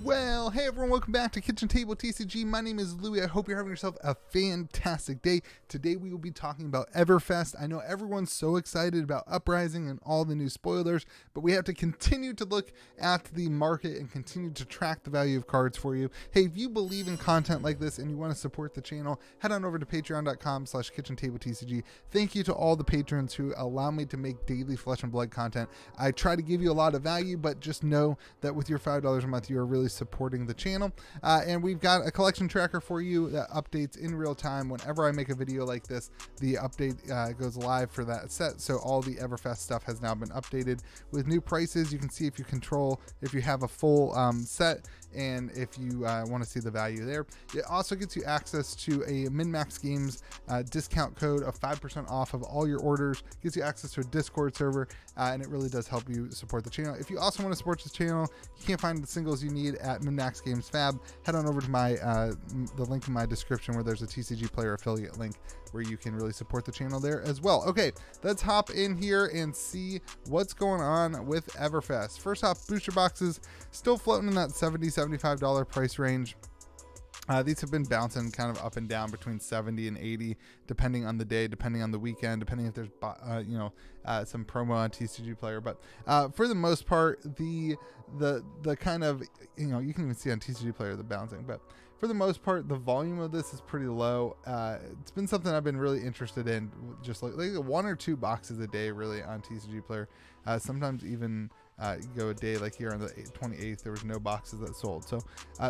Well, hey everyone, welcome back to Kitchen Table TCG. My name is Louie. I hope you're having yourself a fantastic day. Today we will be talking about Everfest. I know everyone's so excited about Uprising and all the new spoilers, but we have to continue to look at the market and continue to track the value of cards for you. Hey, if you believe in content like this and you want to support the channel, head on over to patreon.com/KitchenTableTCG. Thank you to all the patrons who allow me to make daily flesh and blood content. I try to give you a lot of value, but just know that with your $5 a month, you are really supporting the channel. And we've got a collection tracker for you that updates in real time. Whenever I make a video like this, the update goes live for that set. So all the Everfest stuff has now been updated with new prices. You can see if you have a full set, and if you want to see the value there. It also gets you access to a Min-Max Games discount code of 5% off of all your orders. Gives you access to a Discord server, and it really does help you support the channel. If you also want to support this channel, you can't find the singles you need at Min-Max Games Fab. Head on over to my the link in my description where there's a TCG player affiliate link where you can really support the channel there as well. Okay, let's hop in here and see what's going on with Everfest. First off, booster boxes still floating in that $70-$75 price range. These have been bouncing kind of up and down between 70 and 80, depending on the day, depending on the weekend, depending if there's some promo on TCG Player. But for the most part, the kind of, you can even see on TCG Player the bouncing. But for the most part, the volume of this is pretty low. It's been something I've been really interested in, just like 1 or 2 boxes a day, really, on TCG Player. Sometimes even go a day like here on the 28th, there was no boxes that sold. So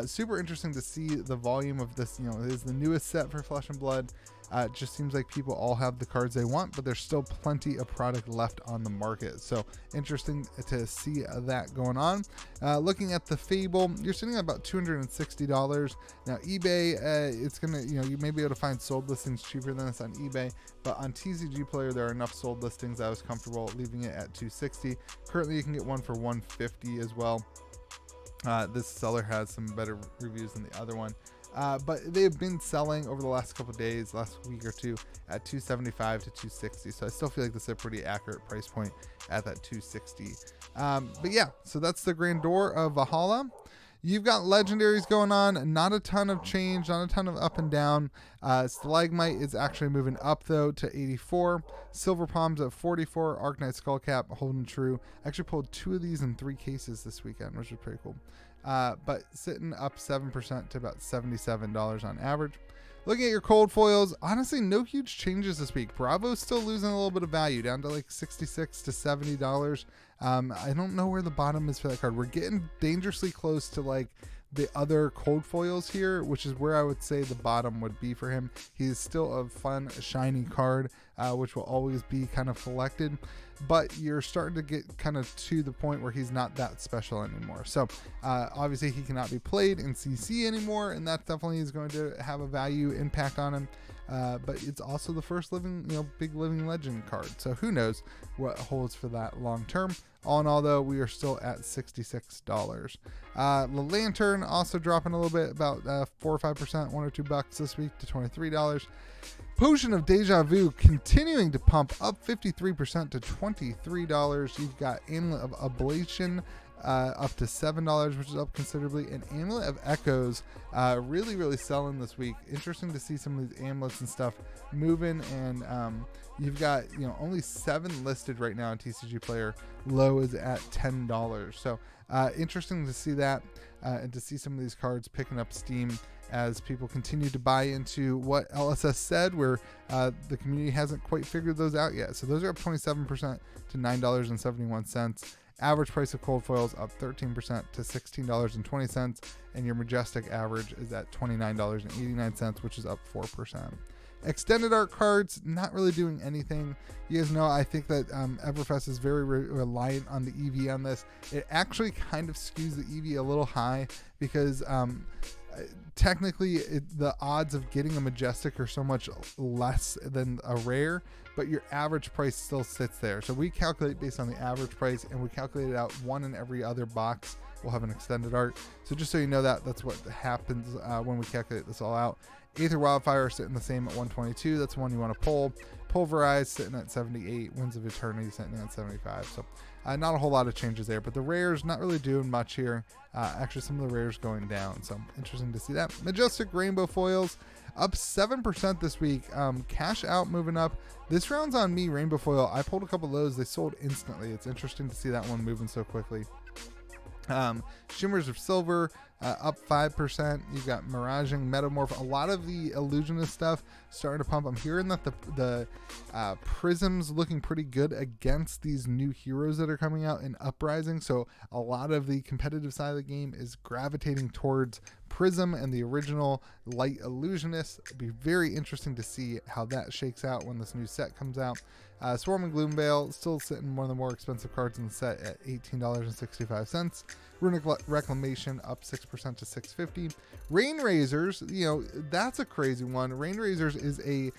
super interesting to see the volume of this. It is the newest set for Flesh and Blood. It just seems like people all have the cards they want, but there's still plenty of product left on the market. So interesting to see that going on. Looking at the Fable, you're sitting at about $260. Now eBay, it's gonna, you may be able to find sold listings cheaper than this on eBay, but on TCG Player there are enough sold listings I was comfortable leaving it at $260. Currently you can get one for $150 as well. This seller has some better reviews than the other one. But they've been selling over the last couple of days, last week or two, at $275 to $260. So I still feel like this is a pretty accurate price point at that $260. But yeah, so that's the Grandeur of Valhalla. You've got legendaries going on, not a ton of change, not a ton of up and down. Stalagmite is actually moving up though to 84. Silver Palms at 44. Arknight Skullcap holding true. I actually pulled 2 of these in 3 cases this weekend, which is pretty cool. But sitting up 7% to about $77 on average. Looking at your cold foils, honestly, no huge changes this week. Bravo's still losing a little bit of value, down to like $66 to $70. I don't know where the bottom is for that card. We're getting dangerously close to like the other cold foils here, which is where I would say the bottom would be for him. He's still a fun, shiny card, which will always be kind of collected, but you're starting to get kind of to the point where he's not that special anymore. So obviously he cannot be played in CC anymore, and that definitely is going to have a value impact on him. But it's also the first big living legend card. So who knows what holds for that long term. All in all, though, we are still at $66. The Lantern also dropping a little bit, about 4 or 5%, $1 or $2 this week to $23. Potion of Deja Vu continuing to pump up 53% to $23. You've got Amulet of Ablation up to $7, which is up considerably. And Amulet of Echoes really selling this week. Interesting to see some of these amulets and stuff moving, and you've got only 7 listed right now in TCG Player. Low is at $10, so interesting to see that, and to see some of these cards picking up steam as people continue to buy into what LSS said, where the community hasn't quite figured those out yet. So those are up 27% to $9.71. Average price of cold foils up 13% to $16.20, and your Majestic average is at $29.89, which is up 4%. Extended art cards, not really doing anything. You guys know I think that Everfest is very reliant on the EV on this. It actually kind of skews the EV a little high because technically the odds of getting a Majestic are so much less than a rare, but your average price still sits there. So we calculate based on the average price, and we calculate it out 1 in every other box will have an extended art. So just so you know that's what happens when we calculate this all out. Aether Wildfire sitting the same at 122. That's the one you want to pull Pulverized sitting at 78, Winds of Eternity sitting at 75. So not a whole lot of changes there, but the rares not really doing much here. Actually, some of the rares going down, so interesting to see that. Majestic Rainbow Foils up 7% this week. Cash out moving up. This round's on me, Rainbow Foil. I pulled a couple of those. They sold instantly. It's interesting to see that one moving so quickly. Shimmers of Silver up 5%. You've got Miraging, Metamorph. A lot of the illusionist stuff starting to pump. I'm hearing that the Prism's looking pretty good against these new heroes that are coming out in Uprising. So a lot of the competitive side of the game is gravitating towards Prism and the original Light Illusionist. It'd be very interesting to see how that shakes out when this new set comes out. Swarm and Gloomveil still sitting one of the more expensive cards in the set at $18.65. Runic Reclamation up 6% to $6.50. Rain Razors, that's a crazy one. Rain Razors is a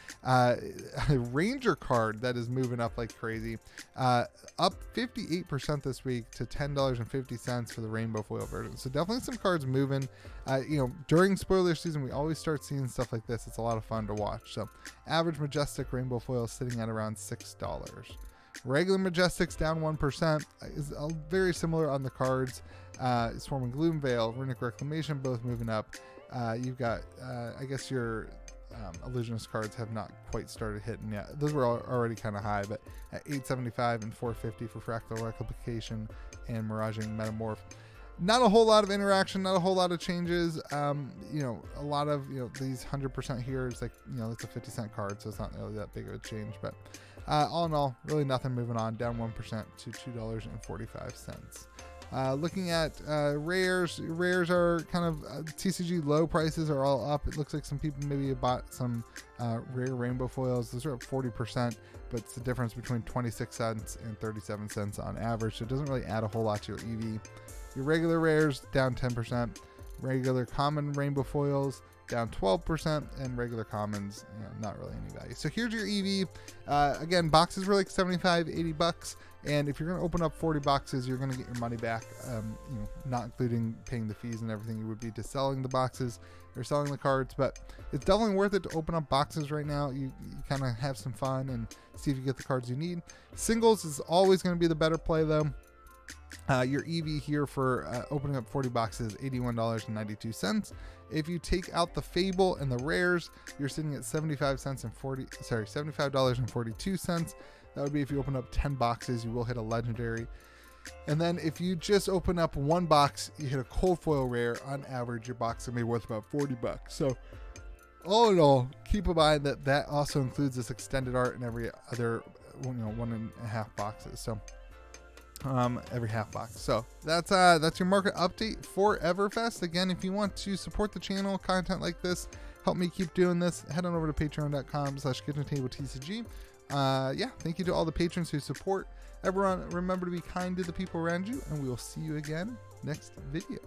Ranger card that is moving up like crazy. Up 58% this week to $10.50 for the Rainbow Foil version. So definitely some cards moving. During spoiler season, we always start seeing stuff like this. It's a lot of fun to watch. So average Majestic Rainbow Foil sitting at around $6. Regular Majestics down 1%. Is very similar on the cards. Swarm and Gloomveil, Runic Reclamation, both moving up. You've got, I guess your illusionist cards have not quite started hitting yet. Those were already kind of high, but at $8.75 and $4.50 for Fractal Replication and Miraging Metamorph. Not a whole lot of interaction, not a whole lot of changes. A lot of these 100% here is like it's a 50-cent card, so it's not really that big of a change. But all in all, really nothing moving on. Down 1% to $2.45. Looking at rares are kind of TCG low prices are all up. It looks like some people maybe have bought some rare rainbow foils. Those are up 40%, but it's the difference between 26 cents and 37 cents on average. So it doesn't really add a whole lot to your EV. Your regular rares down 10%. Regular common rainbow foils down 12%, and regular commons, not really any value. So here's your EV. Again, boxes were like $75-$80, and if you're going to open up 40 boxes, you're going to get your money back, not including paying the fees and everything you would be to selling the boxes or selling the cards. But it's definitely worth it to open up boxes right now. You kind of have some fun and see if you get the cards you need. Singles is always going to be the better play, though. Your EV here for opening up 40 boxes is $81.92. If you take out the Fable and the rares, you're sitting at $75.42. That would be if you open up 10 boxes, you will hit a legendary. And then if you just open up one box, you hit a cold foil rare. On average, your box will be worth about $40. So all in all, keep in mind that also includes this extended art and every other 1.5 boxes. So every half box. So that's your market update for Everfest. Again, if you want to support the channel, content like this, help me keep doing this, head on over to patreon.com/KitchenTableTCG. Thank you to all the patrons who support. Everyone, remember to be kind to the people around you, and we will see you again next video.